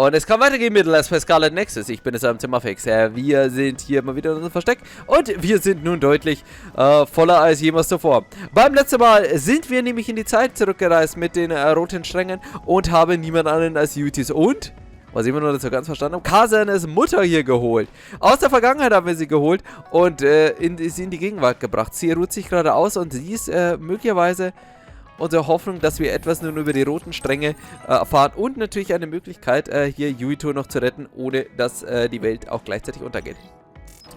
Und es kann weitergehen mit Let's Play Scarlet Nexus. Ich bin es am Zimmerfix. Wir sind hier mal wieder in unserem Versteck. Und wir sind nun deutlich voller als jemals zuvor. Beim letzten Mal sind wir nämlich in die Zeit zurückgereist mit den roten Strängen und haben niemand anderen als Jutis und, was ich immer noch nicht so ganz verstanden habe, Kasanes Mutter hier geholt. Aus der Vergangenheit haben wir sie geholt und sie in die Gegenwart gebracht. Sie ruht sich gerade aus und sie ist möglicherweise unsere Hoffnung, dass wir etwas nun über die roten Stränge erfahren und natürlich eine Möglichkeit, hier Yuito noch zu retten, ohne dass die Welt auch gleichzeitig untergeht.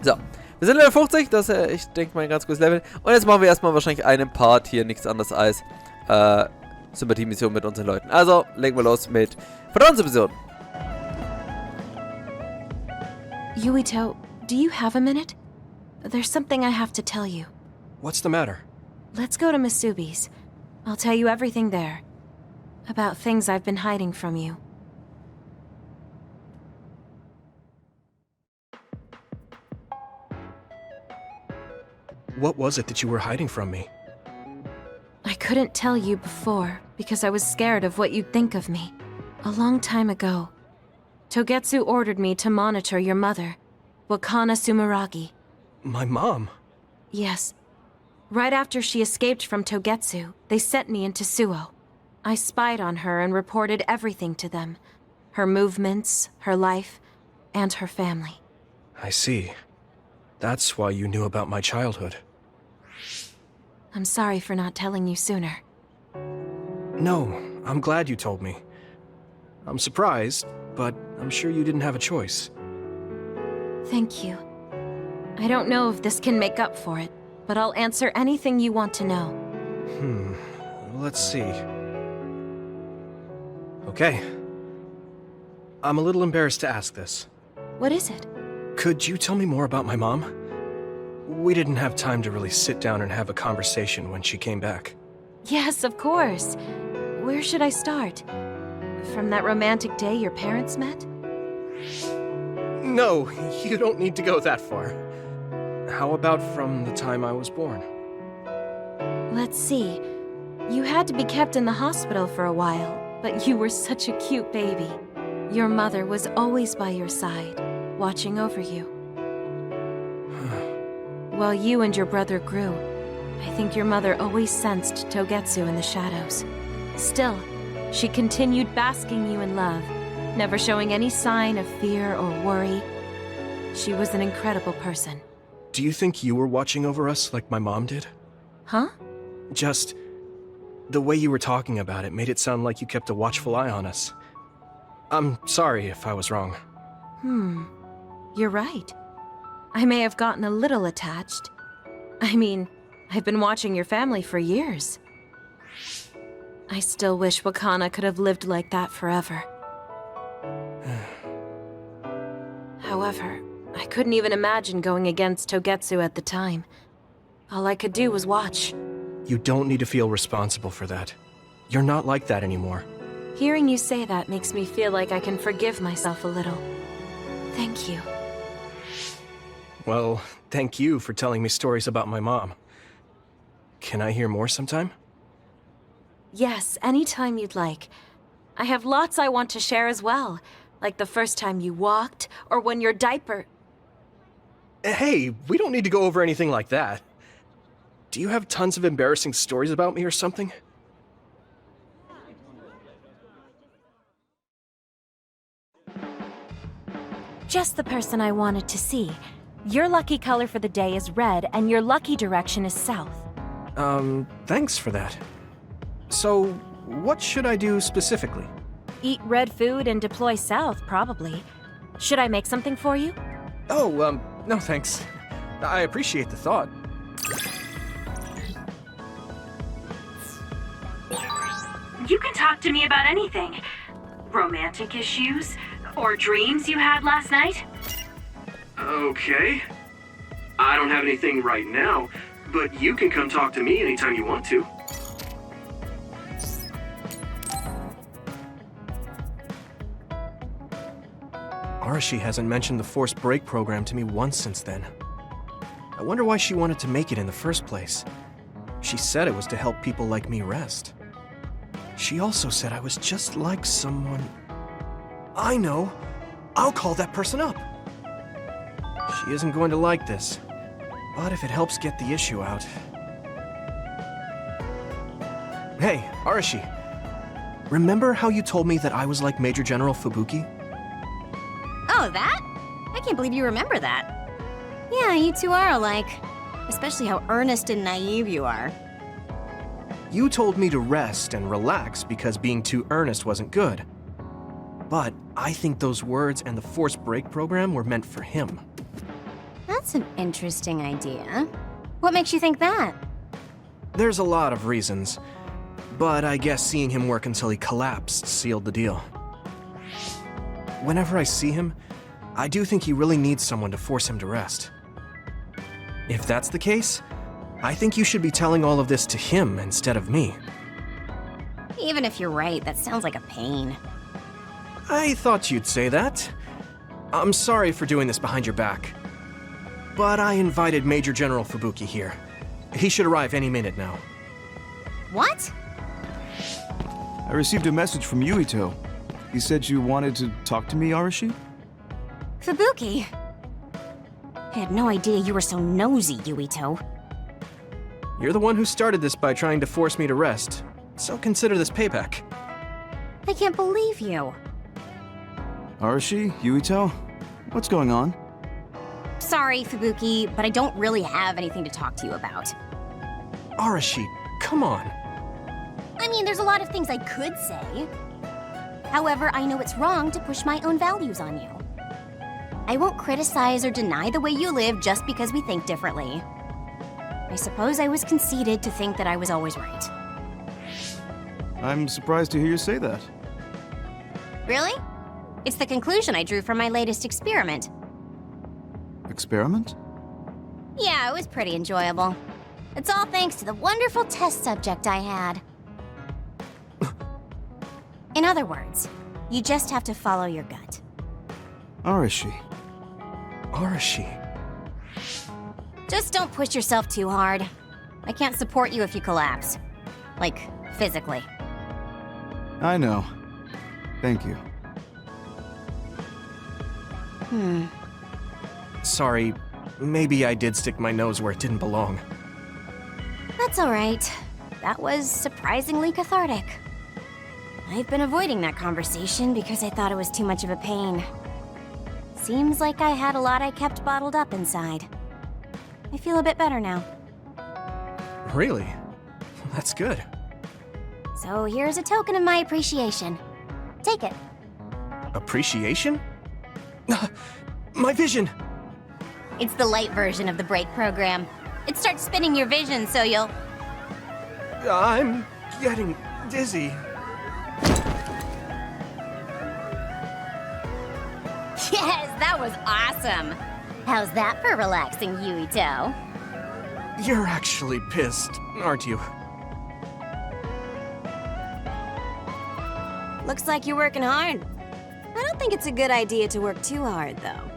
So, wir sind Level 50, das ist, ich denke mal, ein ganz gutes Level. Und jetzt machen wir erstmal wahrscheinlich einen Part hier, nichts anderes als Sympathie-Mission mit unseren Leuten. Also, legen wir los mit Vertrauensmission. Yuito, do you have a minute? There's something I have to tell you. What's the matter? Let's go to Masubi's. I'll tell you everything there. About things I've been hiding from you. What was it that you were hiding from me? I couldn't tell you before because I was scared of what you'd think of me. A long time ago, Togetsu ordered me to monitor your mother, Wakana Sumeragi. My mom? Yes. Right after she escaped from Togetsu, they sent me into Suo. I spied on her and reported everything to them. Her movements, her life, and her family. I see. That's why you knew about my childhood. I'm sorry for not telling you sooner. No, I'm glad you told me. I'm surprised, but I'm sure you didn't have a choice. Thank you. I don't know if this can make up for it, but I'll answer anything you want to know. Let's see. Okay. I'm a little embarrassed to ask this. What is it? Could you tell me more about my mom? We didn't have time to really sit down and have a conversation when she came back. Yes, of course. Where should I start? From that romantic day your parents met? No, you don't need to go that far. How about from the time I was born? Let's see. You had to be kept in the hospital for a while, but you were such a cute baby. Your mother was always by your side, watching over you. While you and your brother grew, I think your mother always sensed Togetsu in the shadows. Still, she continued basking you in love, never showing any sign of fear or worry. She was an incredible person. Do you think you were watching over us like my mom did? Huh? Just the way you were talking about it made it sound like you kept a watchful eye on us. I'm sorry if I was wrong. You're right. I may have gotten a little attached. I mean, I've been watching your family for years. I still wish Wakana could have lived like that forever. However, I couldn't even imagine going against Togetsu at the time. All I could do was watch. You don't need to feel responsible for that. You're not like that anymore. Hearing you say that makes me feel like I can forgive myself a little. Thank you. Well, thank you for telling me stories about my mom. Can I hear more sometime? Yes, anytime you'd like. I have lots I want to share as well, like the first time you walked, or when your diaper... Hey, we don't need to go over anything like that. Do you have tons of embarrassing stories about me or something? Just the person I wanted to see. Your lucky color for the day is red, and your lucky direction is south. Thanks for that. So, what should I do specifically? Eat red food and deploy south, probably. Should I make something for you? Oh, no thanks. I appreciate the thought. You can talk to me about anything. Romantic issues, or dreams you had last night. Okay. I don't have anything right now, but you can come talk to me anytime you want to. Arashi hasn't mentioned the forced break program to me once since then. I wonder why she wanted to make it in the first place. She said it was to help people like me rest. She also said I was just like someone... I know. I'll call that person up. She isn't going to like this, but if it helps get the issue out... Hey, Arashi. Remember how you told me that I was like Major General Fubuki? Oh, that? I can't believe you remember that. Yeah, you two are alike. Especially how earnest and naive you are. You told me to rest and relax because being too earnest wasn't good. But I think those words and the forced break program were meant for him. That's an interesting idea. What makes you think that? There's a lot of reasons, but I guess seeing him work until he collapsed sealed the deal. Whenever I see him, I do think he really needs someone to force him to rest. If that's the case, I think you should be telling all of this to him instead of me. Even if you're right, that sounds like a pain. I thought you'd say that. I'm sorry for doing this behind your back. But I invited Major General Fubuki here. He should arrive any minute now. What? I received a message from Yuito. He said you wanted to talk to me, Arashi? Fubuki? I had no idea you were so nosy, Yuito. You're the one who started this by trying to force me to rest, so consider this payback. I can't believe you. Arashi? Yuito? What's going on? Sorry, Fubuki, but I don't really have anything to talk to you about. Arashi, come on. I mean, there's a lot of things I could say. However, I know it's wrong to push my own values on you. I won't criticize or deny the way you live just because we think differently. I suppose I was conceited to think that I was always right. I'm surprised to hear you say that. Really? It's the conclusion I drew from my latest experiment. Experiment? Yeah, it was pretty enjoyable. It's all thanks to the wonderful test subject I had. In other words, you just have to follow your gut. Arashi. Arashi. Just don't push yourself too hard. I can't support you if you collapse. Like, physically. I know. Thank you. Sorry, maybe I did stick my nose where it didn't belong. That's all right. That was surprisingly cathartic. I've been avoiding that conversation because I thought it was too much of a pain. Seems like I had a lot I kept bottled up inside. I feel a bit better now. Really? That's good. So here's a token of my appreciation. Take it. Appreciation? My vision! It's the light version of the break program. It starts spinning your vision so you'll... I'm getting dizzy. Yes, that was awesome! How's that for relaxing, Yuito? You're actually pissed, aren't you? Looks like you're working hard. I don't think it's a good idea to work too hard, though.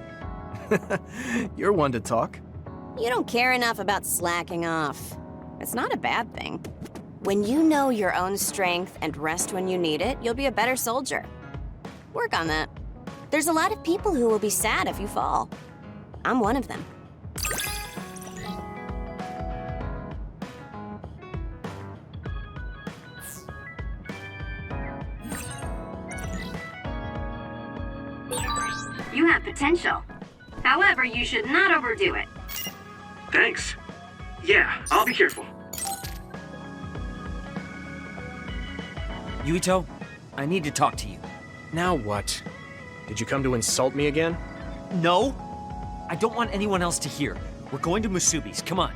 You're one to talk. You don't care enough about slacking off. It's not a bad thing. When you know your own strength and rest when you need it, you'll be a better soldier. Work on that. There's a lot of people who will be sad if you fall. I'm one of them. You have potential. However, you should not overdo it. Thanks. Yeah, I'll be careful. Yuito, I need to talk to you. Now what? Did you come to insult me again? No? I don't want anyone else to hear. We're going to Musubi's, come on.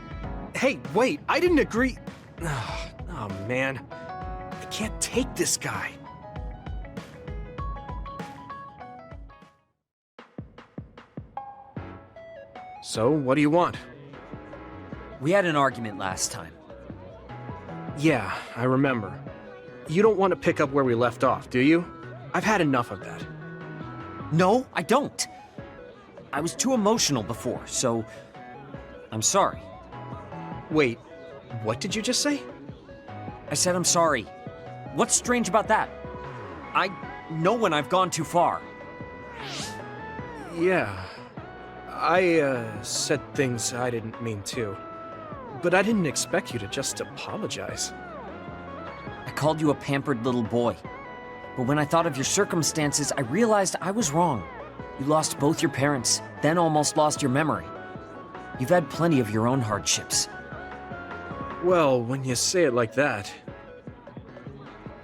Hey, wait, I didn't agree. Oh, man. I can't take this guy. So, what do you want? We had an argument last time. Yeah, I remember. You don't want to pick up where we left off, do you? I've had enough of that. No, I don't. I was too emotional before, so I'm sorry. Wait, what did you just say? I said I'm sorry. What's strange about that? I know when I've gone too far. Yeah. I, said things I didn't mean to. But I didn't expect you to just apologize. I called you a pampered little boy. But when I thought of your circumstances, I realized I was wrong. You lost both your parents, then almost lost your memory. You've had plenty of your own hardships. Well, when you say it like that...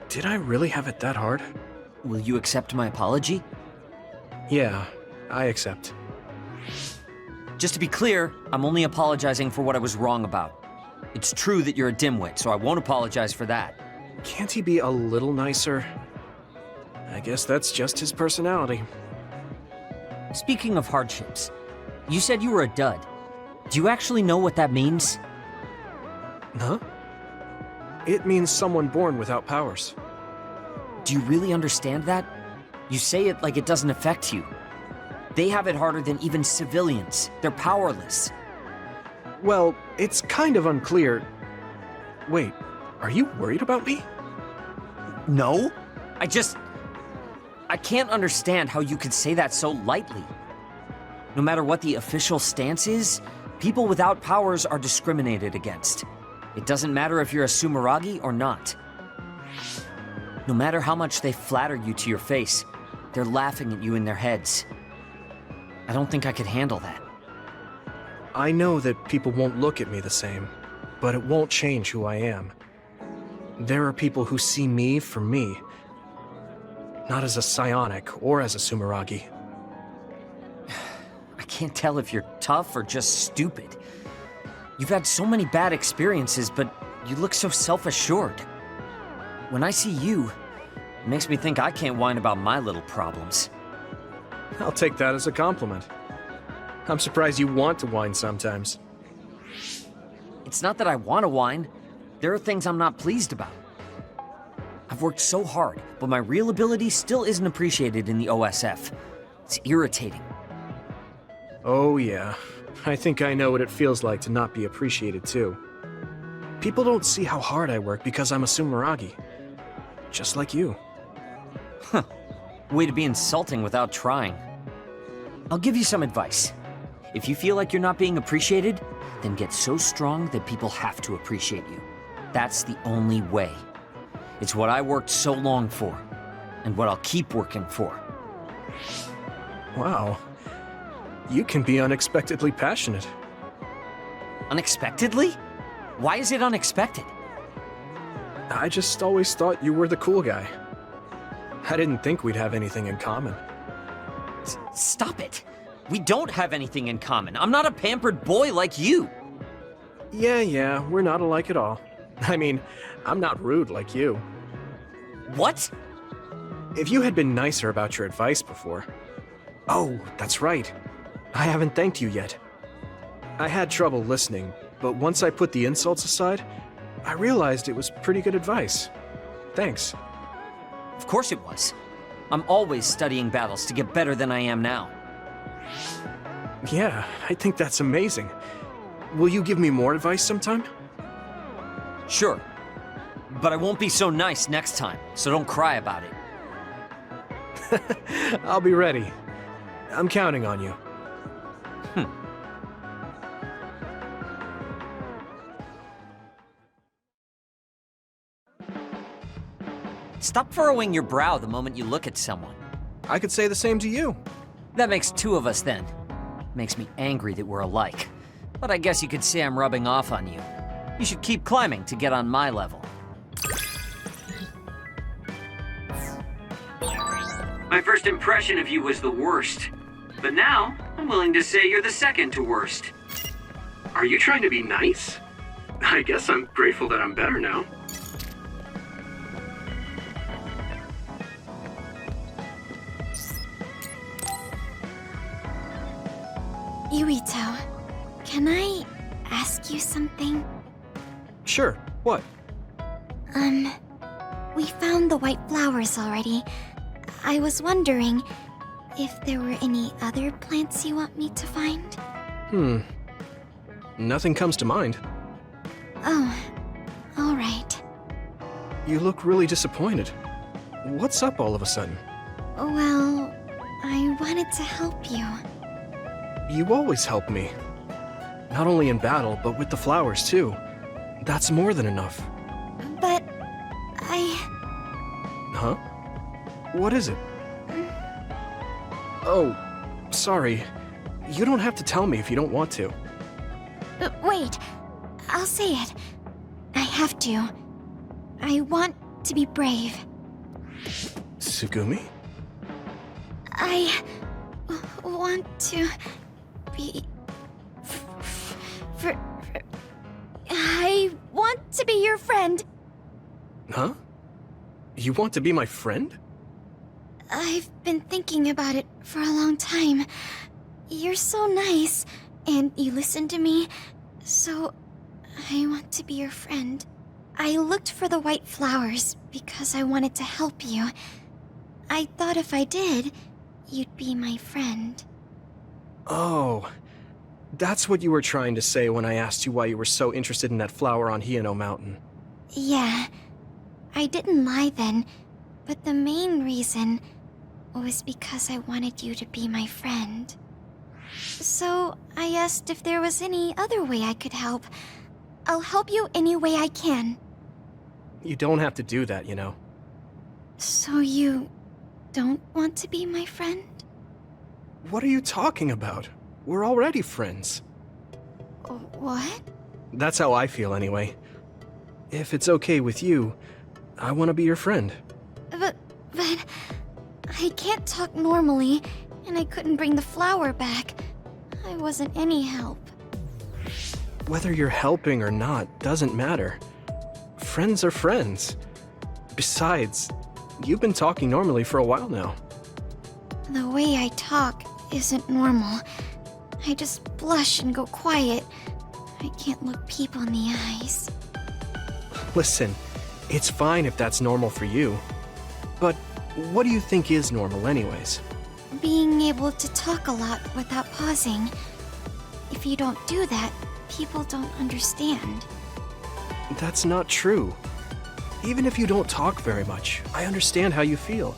Did I really have it that hard? Will you accept my apology? Yeah, I accept. Just to be clear, I'm only apologizing for what I was wrong about. It's true that you're a dimwit, so I won't apologize for that. Can't he be a little nicer? I guess that's just his personality. Speaking of hardships, you said you were a dud. Do you actually know what that means? Huh? It means someone born without powers. Do you really understand that? You say it like it doesn't affect you. They have it harder than even civilians. They're powerless. Well, it's kind of unclear. Wait, are you worried about me? No. I can't understand how you could say that so lightly. No matter what the official stance is, people without powers are discriminated against. It doesn't matter if you're a Sumeragi or not. No matter how much they flatter you to your face, they're laughing at you in their heads. I don't think I could handle that. I know that people won't look at me the same, but it won't change who I am. There are people who see me for me, not as a psionic or as a Sumeragi. I can't tell if you're tough or just stupid. You've had so many bad experiences, but you look so self-assured. When I see you, it makes me think I can't whine about my little problems. I'll take that as a compliment. I'm surprised you want to whine sometimes. It's not that I want to whine. There are things I'm not pleased about. I've worked so hard, but my real ability still isn't appreciated in the OSF. It's irritating. Oh yeah, I think I know what it feels like to not be appreciated too. People don't see how hard I work because I'm a Sumeragi. Just like you. Huh. Way to be insulting without trying. I'll give you some advice. If you feel like you're not being appreciated, then get so strong that people have to appreciate you. That's the only way. It's what I worked so long for, and what I'll keep working for. Wow. You can be unexpectedly passionate. Unexpectedly? Why is it unexpected? I just always thought you were the cool guy. I didn't think we'd have anything in common. Stop it! We don't have anything in common. I'm not a pampered boy like you. Yeah, we're not alike at all. I mean, I'm not rude like you. What? If you had been nicer about your advice before... Oh, that's right. I haven't thanked you yet. I had trouble listening, but once I put the insults aside, I realized it was pretty good advice. Thanks. Of course it was. I'm always studying battles to get better than I am now. Yeah, I think that's amazing. Will you give me more advice sometime? Sure. But I won't be so nice next time, so don't cry about it. I'll be ready. I'm counting on you. Stop furrowing your brow the moment you look at someone. I could say the same to you. That makes two of us then. Makes me angry that we're alike. But I guess you could say I'm rubbing off on you. You should keep climbing to get on my level. My first impression of you was the worst. But now, I'm willing to say you're the second to worst. Are you trying to be nice? I guess I'm grateful that I'm better now. Yuito, can I ask you something? Sure, what? We found the white flowers already. I was wondering if there were any other plants you want me to find? Nothing comes to mind. Oh, alright. You look really disappointed. What's up all of a sudden? Well, I wanted to help you. You always help me. Not only in battle, but with the flowers too. That's more than enough. But Huh? What is it? Oh, sorry. You don't have to tell me if you don't want to. Wait. I'll say it. I have to. I want to be brave. Tsugumi? I want to be... I want to be your friend. Huh? You want to be my friend? I've been thinking about it for a long time. You're so nice, and you listen to me, so I want to be your friend. I looked for the white flowers because I wanted to help you. I thought if I did, you'd be my friend. Oh, that's what you were trying to say when I asked you why you were so interested in that flower on Hiyano Mountain. Yeah, I didn't lie then, but the main reason was because I wanted you to be my friend. So I asked if there was any other way I could help. I'll help you any way I can. You don't have to do that, you know. So you don't want to be my friend? What are you talking about? We're already friends. What? That's how I feel anyway. If it's okay with you, I want to be your friend. But I can't talk normally, and I couldn't bring the flower back. I wasn't any help. Whether you're helping or not doesn't matter. Friends are friends. Besides, you've been talking normally for a while now. The way I talk isn't normal. I just blush and go quiet. I can't look people in the eyes. Listen, it's fine if that's normal for you. But what do you think is normal anyways? Being able to talk a lot without pausing. If you don't do that, people don't understand. That's not true. Even if you don't talk very much, I understand how you feel.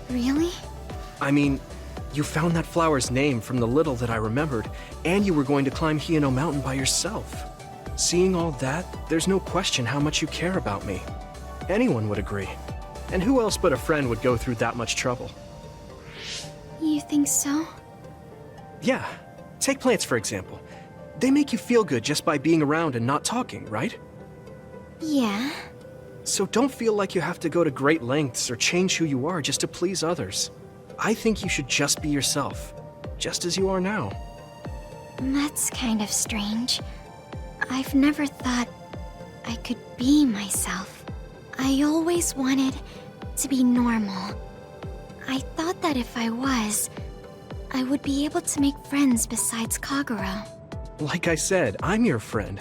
Really? I mean, you found that flower's name from the little that I remembered, and you were going to climb Hiyano Mountain by yourself. Seeing all that, there's no question how much you care about me. Anyone would agree. And who else but a friend would go through that much trouble? You think so? Yeah. Take plants, for example. They make you feel good just by being around and not talking, right? Yeah. So don't feel like you have to go to great lengths or change who you are just to please others. I think you should just be yourself, just as you are now. That's kind of strange. I've never thought I could be myself. I always wanted to be normal. I thought that if I was, I would be able to make friends besides Kagura. Like I said, I'm your friend.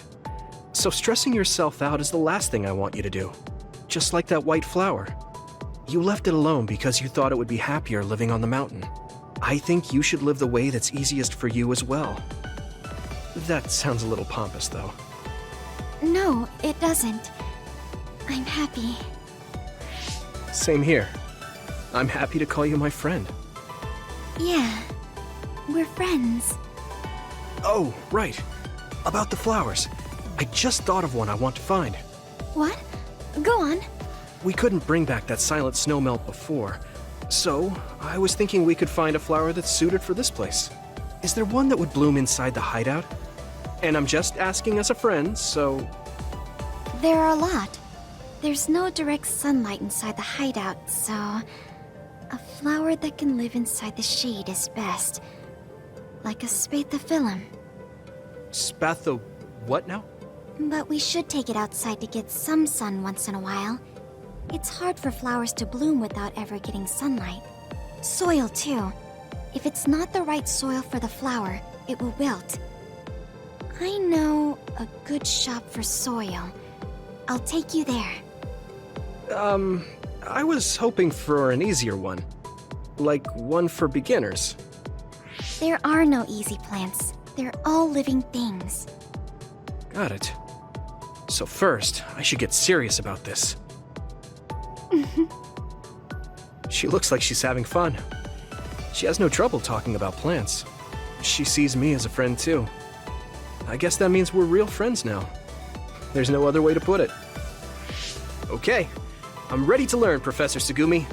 So stressing yourself out is the last thing I want you to do. Just like that white flower. You left it alone because you thought it would be happier living on the mountain. I think you should live the way that's easiest for you as well. That sounds a little pompous, though. No, it doesn't. I'm happy. Same here. I'm happy to call you my friend. Yeah, we're friends. Oh, right. About the flowers. I just thought of one I want to find. What? Go on. We couldn't bring back that silent snowmelt before, so I was thinking we could find a flower that's suited for this place. Is there one that would bloom inside the hideout? And I'm just asking as a friend, so... There are a lot. There's no direct sunlight inside the hideout, so... a flower that can live inside the shade is best. Like a spathiphyllum. Spatho... what now? But we should take it outside to get some sun once in a while. It's hard for flowers to bloom without ever getting sunlight. Soil, too. If it's not the right soil for the flower, it will wilt. I know a good shop for soil. I'll take you there. I was hoping for an easier one. Like one for beginners. There are no easy plants. They're all living things. Got it. So first, I should get serious about this. She looks like she's having fun. She has no trouble talking about plants. She sees me as a friend too. I guess that means we're real friends now. There's no other way to put it. Okay, I'm ready to learn, Professor Sugumi.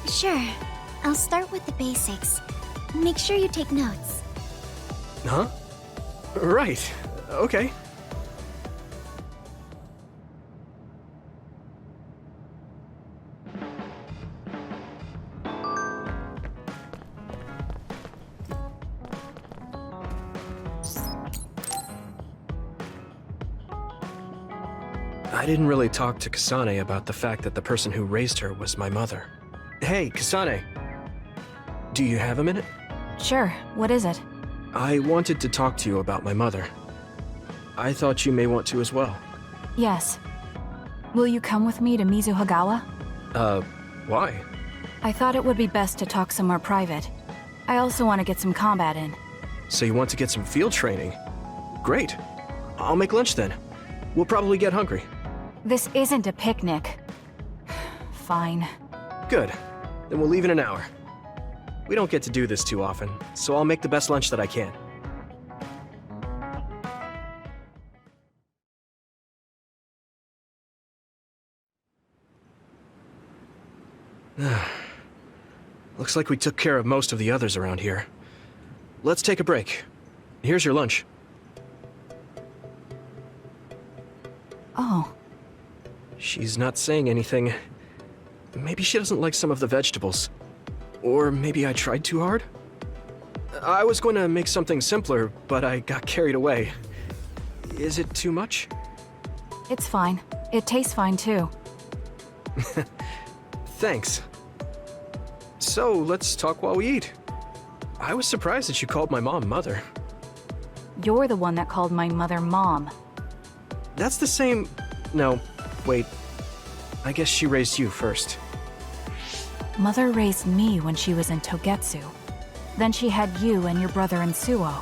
Sure. I'll start with the basics. Make sure you take notes. Huh? Right. Okay. I didn't really talk to Kasane about the fact that the person who raised her was my mother. Hey, Kasane. Do you have a minute? Sure, what is it? I wanted to talk to you about my mother. I thought you may want to as well. Yes. Will you come with me to Mizuhagawa? Why? I thought it would be best to talk somewhere private. I also want to get some combat in. So you want to get some field training? Great. I'll make lunch then. We'll probably get hungry. This isn't a picnic. Fine. Good. Then we'll leave in an hour. We don't get to do this too often, so I'll make the best lunch that I can. Looks like we took care of most of the others around here. Let's take a break. Here's your lunch. Oh. She's not saying anything. Maybe she doesn't like some of the vegetables. Or maybe I tried too hard? I was going to make something simpler, but I got carried away. Is it too much? It's fine. It tastes fine too. Thanks. So, let's talk while we eat. I was surprised that you called my mom Mother. You're the one that called my mother Mom. That's the same... No, wait. I guess she raised you first. Mother raised me when she was in Togetsu. Then she had you and your brother in Suo.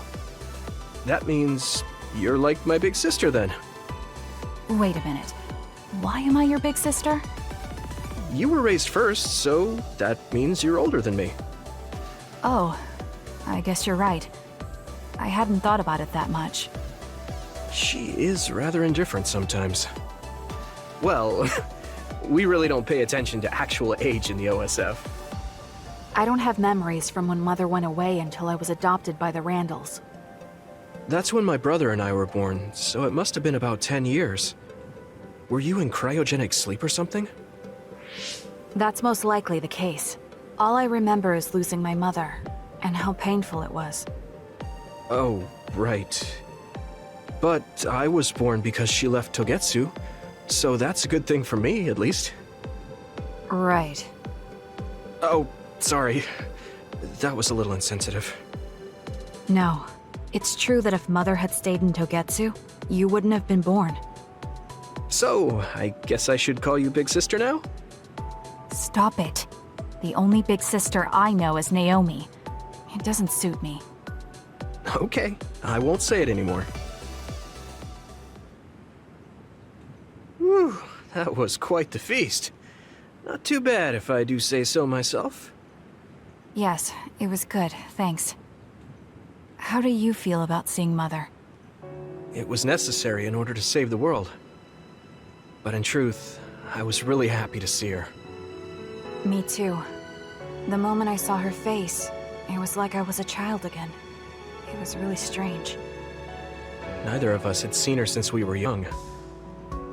That means you're like my big sister then. Wait a minute. Why am I your big sister? You were raised first, so that means you're older than me. Oh, I guess you're right. I hadn't thought about it that much. She is rather indifferent sometimes. Well, we really don't pay attention to actual age in the OSF. I don't have memories from when Mother went away until I was adopted by the Randalls. That's when my brother and I were born, so it must have been about 10 years. Were you in cryogenic sleep or something? That's most likely the case. All I remember is losing my mother, and how painful it was. Oh, right. But I was born because she left Togetsu, so that's a good thing for me, at least. Right. Oh, sorry. That was a little insensitive. No. It's true that if Mother had stayed in Togetsu, you wouldn't have been born. So, I guess I should call you Big Sister now? Stop it. The only big sister I know is Naomi. It doesn't suit me. Okay, I won't say it anymore. Whew, that was quite the feast. Not too bad if I do say so myself. Yes, it was good, thanks. How do you feel about seeing Mother? It was necessary in order to save the world. But in truth, I was really happy to see her. Me too. The moment I saw her face, it was like I was a child again. It was really strange. Neither of us had seen her since we were young.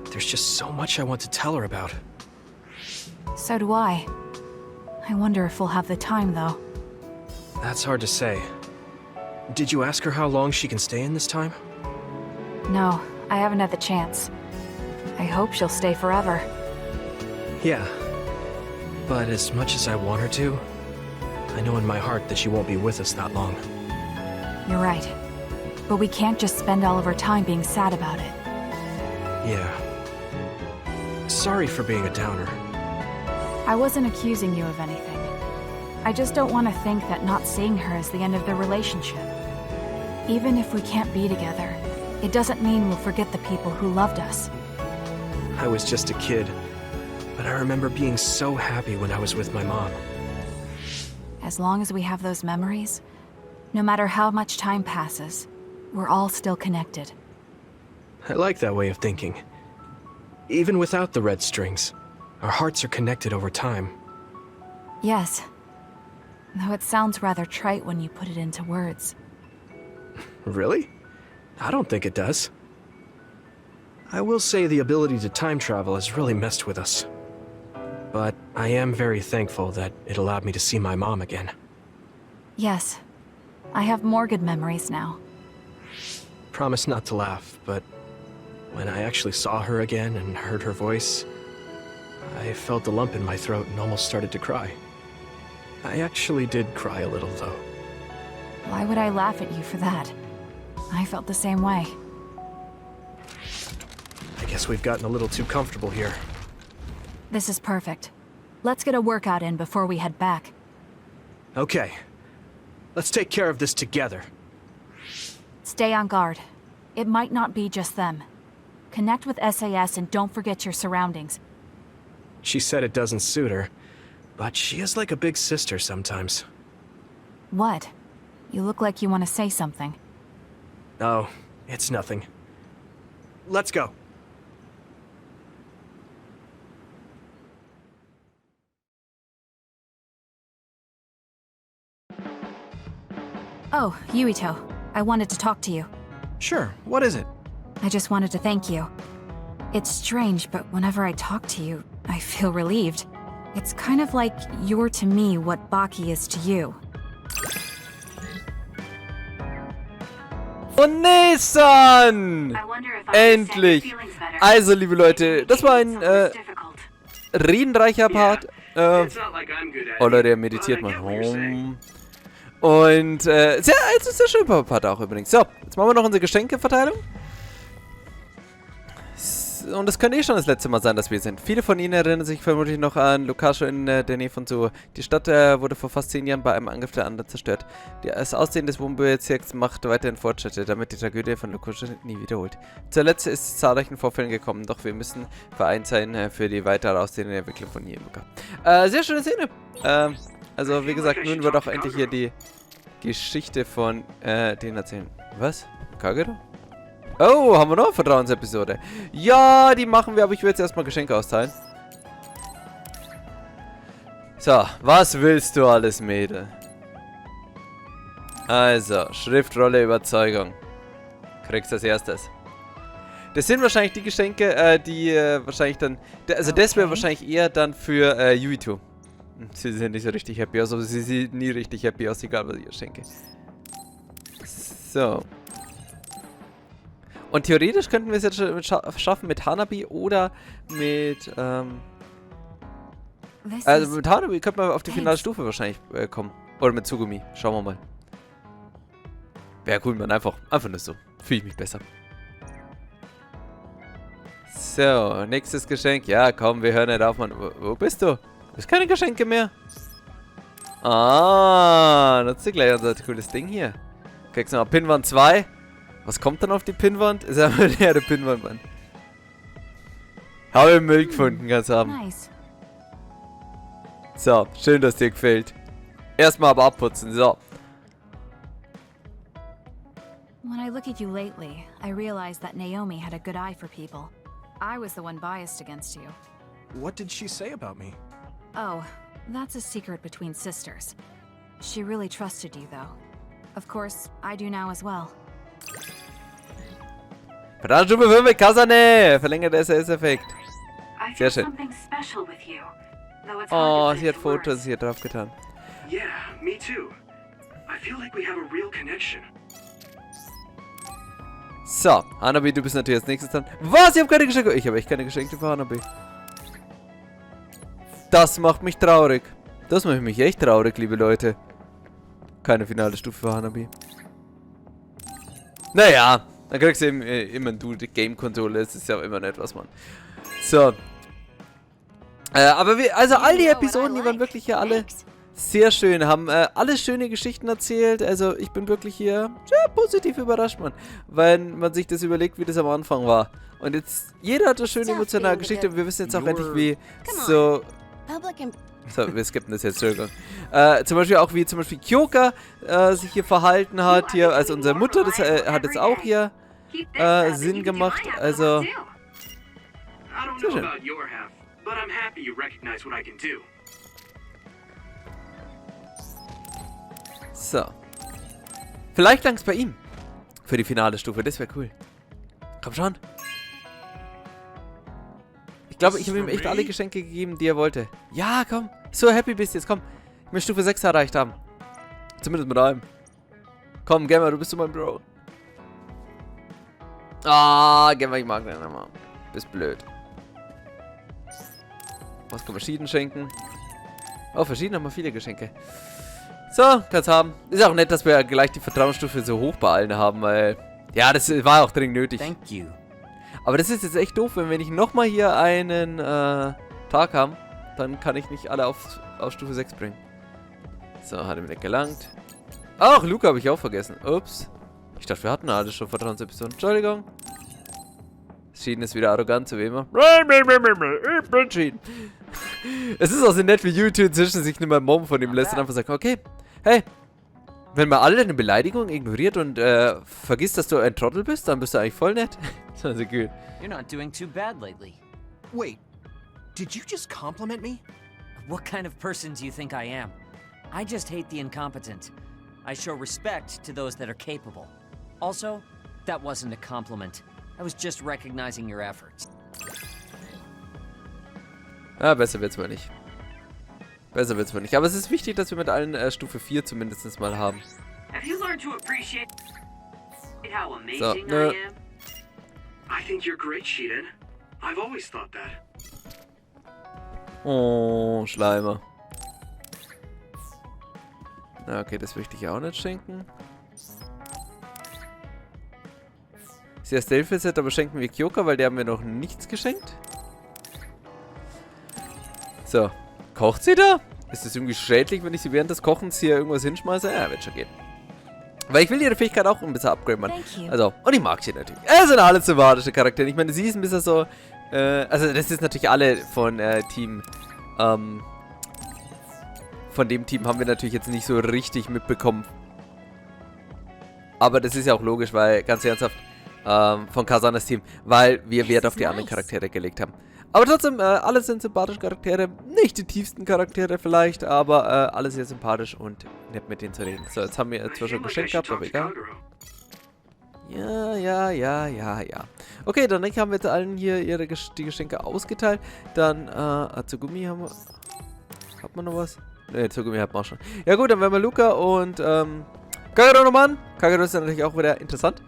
There's just so much I want to tell her about. So do I. I wonder if we'll have the time, though. That's hard to say. Did you ask her how long she can stay in this time? No, I haven't had the chance. I hope she'll stay forever. Yeah. But as much as I want her to, I know in my heart that she won't be with us that long. You're right. But we can't just spend all of our time being sad about it. Yeah. Sorry for being a downer. I wasn't accusing you of anything. I just don't want to think that not seeing her is the end of the relationship. Even if we can't be together, it doesn't mean we'll forget the people who loved us. I was just a kid, but I remember being so happy when I was with my mom. As long as we have those memories, no matter how much time passes, we're all still connected. I like that way of thinking. Even without the red strings, our hearts are connected over time. Yes. Though it sounds rather trite when you put it into words. Really? I don't think it does. I will say the ability to time travel has really messed with us. But I am very thankful that it allowed me to see my mom again. Yes. I have more good memories now. Promise not to laugh, but when I actually saw her again and heard her voice, I felt a lump in my throat and almost started to cry. I actually did cry a little, though. Why would I laugh at you for that? I felt the same way. I guess we've gotten a little too comfortable here. This is perfect. Let's get a workout in before we head back. Okay. Let's take care of this together. Stay on guard. It might not be just them. Connect with SAS and don't forget your surroundings. She said it doesn't suit her, but she is like a big sister sometimes. What? You look like you want to say something. Oh, it's nothing. Let's go. Oh, Yuito. I wanted to talk to you. Sure, what is it? I just wanted to thank you. It's strange, but whenever I talk to you, I feel relieved. It's kind of like you're to me what Baki is to you. Oh, Nissan! I wonder if I Endlich! understand your feelings better. Also, liebe Leute, das war ein It's difficult. redenreicher Part. It's not like I'm good at Oh it, Leute, er but meditiert I mal. get what you're saying. Und, sehr schöner Part auch übrigens. So, jetzt machen wir noch unsere Geschenkeverteilung. Und es könnte eh schon das letzte Mal sein, dass wir sind. Viele von Ihnen erinnern sich vermutlich noch an Lukasho in der Nähe von Tose. Die Stadt wurde vor fast 10 Jahren bei einem Angriff der anderen zerstört. Das Aussehen des Wohnbezirks macht weiterhin Fortschritte, damit die Tragödie von Lukasho nie wiederholt. Zuletzt ist es zu zahlreichen Vorfällen gekommen, doch wir müssen vereint sein für die weitere ausdehnende Entwicklung von Simoka. Sehr schöne Szene. Also wie gesagt, nun wird auch endlich hier die Geschichte von denen erzählen. Was? Kagero? Oh, haben wir noch eine Vertrauensepisode? Ja, die machen wir, aber ich will jetzt erstmal Geschenke austeilen. So, was willst du alles, Mädel? Also, Schriftrolle Überzeugung. Kriegst als erstes. Das sind wahrscheinlich die Geschenke, die wahrscheinlich dann... Also das wäre wahrscheinlich eher dann für Yuito. Sie sehen nicht so richtig happy aus, aber sie sieht nie richtig happy aus, egal was ich schenke. So. Und theoretisch könnten wir es jetzt schaffen mit Hanabi oder mit, also mit Hanabi könnte man auf die finale Stufe wahrscheinlich kommen. Oder mit Tsugumi. Schauen wir mal. Wäre cool, man. Einfach nur so. Fühle ich mich besser. So, nächstes Geschenk. Ja, komm, wir hören nicht auf, Mann. Wo bist du? Du hast keine Geschenke mehr. Ah, nutzt du gleich unser cooles Ding hier. Kriegst du noch Pinwand 2. Was kommt dann auf die Pinnwand? Ist einfach eine Pinnwand, Mann. Habe Müll gefunden, kannst du haben. Nice. So, schön, dass dir gefällt. Erstmal aber abputzen, so. When I look at you lately, I realize that Naomi had a good eye for people. I was the one biased against you. What did she say about me? Oh, that's a secret between sisters. She really trusted you, though. Of course, I do now as well. Stufe 5, Kasane! Verlängerte SS-Effekt. I Sehr feel schön. something special with you, though it's Oh, hard to sie hat put into Fotos words. hier drauf getan. Yeah, me too. I feel like we have a real connection. So, Hanabi, du bist natürlich als nächstes dran. Was? Ich habe keine Geschenke. Ich habe echt keine Geschenke für Hanabi. Das macht mich traurig. Das macht mich echt traurig, liebe Leute. Keine finale Stufe für Hanabi. Naja, dann kriegst du eben immer die Game-Konsole. Das ist ja auch immer nett, was man. So. Aber wir, also all die Episoden, die waren wirklich hier alle sehr schön. Haben alle schöne Geschichten erzählt. Also ich bin wirklich hier sehr positiv überrascht, Mann. Weil man sich das überlegt, wie das am Anfang war. Und jetzt, jeder hat eine schöne emotionale Geschichte. Und wir wissen jetzt auch endlich, wie so... So, wir skippen das jetzt, Entschuldigung. Zum Beispiel auch wie zum Beispiel Kyoka sich hier verhalten hat, hier als unsere Mutter, das hat jetzt auch hier Sinn gemacht, also... Sehr schön. So. Vielleicht langt's bei ihm. Für die finale Stufe, das wäre cool. Komm schon. Ich glaube, ich habe ihm echt alle Geschenke gegeben, die er wollte. Ja, komm. So happy bist du jetzt, komm. Ich will Stufe 6 erreicht haben. Zumindest mit einem. Komm, Gamer, du bist so mein Bro. Ah, Gamer, ich mag den immer. Bist blöd. Was kann man Schieden schenken? Oh, verschieden haben wir viele Geschenke. So, kann's haben. Ist auch nett, dass wir gleich die Vertrauensstufe so hoch bei allen haben, weil... Ja, das war auch dringend nötig. Thank you. Aber das ist jetzt echt doof, wenn wir nicht nochmal hier einen Tag haben, dann kann ich nicht alle auf Stufe 6 bringen. So, hat ihm nicht gelangt. Ach, Luca habe ich auch vergessen. Ups. Ich dachte, wir hatten alle schon Vertrauensepisoden. Entschuldigung. Schieden ist wieder arrogant, so wie immer. Ich bin Schieden. Es ist auch so nett, wie YouTube inzwischen sich nicht mehr mobben von ihm lässt und einfach sagt, okay, hey, wenn man alle deine Beleidigungen ignoriert und vergisst, dass du ein Trottel bist, dann bist du eigentlich voll nett. Das ist also gut. You're not doing too bad lately. Wait, did you just compliment me? What kind of person do you think I am? I just hate the incompetent. I show respect to those that are capable. Also, that wasn't a compliment. I was just recognizing your efforts. Ah, besser wird's wohl nicht. Besser wird's wohl nicht. Aber es ist wichtig, dass wir mit allen Stufe 4 zumindest mal haben. So, nö. I think you're great, Shiren. I've always thought that. Oh, Schleimer. Na, okay, das möchte ich auch nicht schenken. Sehr Stealth-Set, aber schenken wir Kyoka, weil der haben wir noch nichts geschenkt. So. Kocht sie da? Ist das irgendwie schädlich, wenn ich sie während des Kochens hier irgendwas hinschmeiße? Ja, wird schon gehen. Weil ich will ihre Fähigkeit auch ein bisschen upgraden, Mann. Also, und ich mag sie natürlich. Es sind alle sympathische Charaktere. Ich meine, sie ist ein bisschen so... also, das ist natürlich alle von Team... von dem Team haben wir natürlich jetzt nicht so richtig mitbekommen. Aber das ist ja auch logisch, weil, ganz ernsthaft, von Kasanas Team, weil wir Wert auf die anderen Charaktere gelegt haben. Aber trotzdem, alle sind sympathische Charaktere. Nicht die tiefsten Charaktere vielleicht, aber alle sehr sympathisch und nett mit denen zu reden. So, jetzt haben wir zwar schon Geschenk gehabt, aber egal. Ja. Okay, dann haben wir jetzt allen hier die Geschenke ausgeteilt. Dann, Azugumi haben wir... Hat man noch was? Ne, Azugumi hat man auch schon. Ja gut, dann werden wir Luca und, Kagero nochmal an. Kagero ist ja natürlich auch wieder interessant,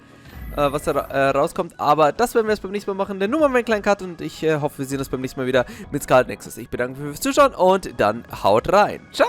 was da rauskommt. Aber das werden wir jetzt beim nächsten Mal machen. Denn nur mal einen kleinen Cut und ich hoffe, wir sehen uns beim nächsten Mal wieder mit Scarlet Nexus. Ich bedanke mich fürs Zuschauen und dann haut rein. Ciao!